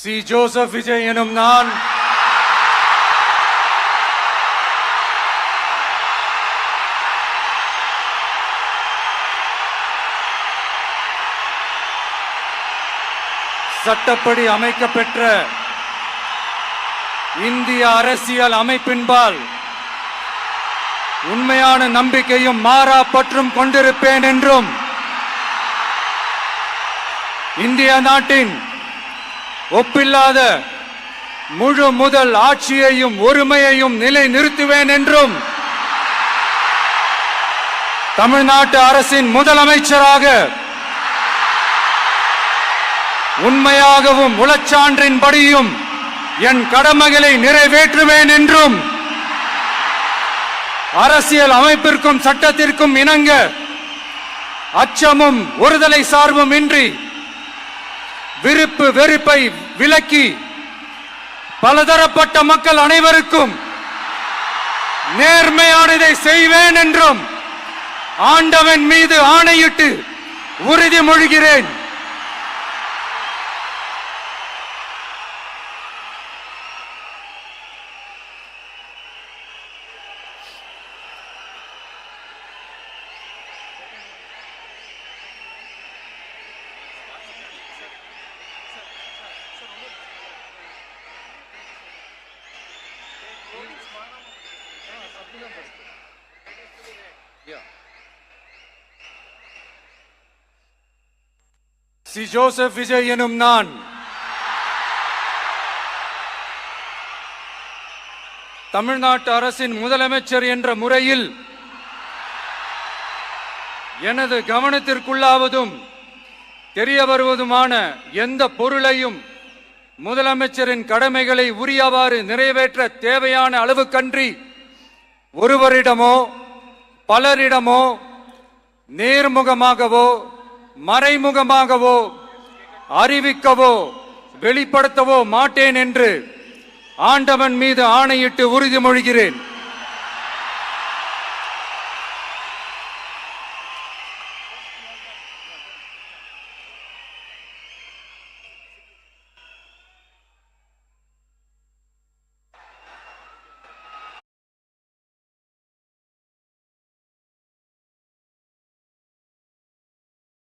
C. Joseph Vijay எனும் நான் சட்டப்படி அமைக்கப்பெற்ற இந்திய அரசியல் அமைப்பின்பால் உண்மையான நம்பிக்கையும் மாறா பற்றும் கொண்டிருப்பேன் என்றும் இந்திய நாட்டின் ஒப்பில்லாத முழு முதல் ஆட்சியையும் ஒருமையையும் நிலை நிறுத்துவேன் என்றும் தமிழ்நாட்டு அரசின் முதலமைச்சராக உண்மையாகவும் உளச்சான்றின்படியும் என் கடமைகளை நிறைவேற்றுவேன் என்றும் அரசியல் அமைப்பிற்கும் சட்டத்திற்கும் இணங்க அச்சமும் ஒருதலை சார்பும் இன்றி விருப்பு வெறுப்பை விலக்கி பலதரப்பட்ட மக்கள் அனைவருக்கும் நேர்மையானதை செய்வேன் என்றும் ஆண்டவன் மீது ஆணையிட்டு உறுதிமொழிகிறேன். சி. ஜோசப் விஜய் எனும் நான் தமிழ்நாட்டு அரசின் முதலமைச்சர் என்ற முறையில் எனது கவனத்திற்குள்ளாவதும் தெரிய வருவதுமான எந்த பொருளையும் முதலமைச்சரின் கடமைகளை உரியவாறு நிறைவேற்ற தேவையான அளவுக்கன்றி ஒருவரிடமோ பலரிடமோ நேர்முகமாகவோ மறைமுகமாகவோ அறிவிக்கவோ வெளிப்படுத்தவோ மாட்டேன் என்று ஆண்டவன் மீது ஆணையிட்டு உறுதிமொழிகிறேன்.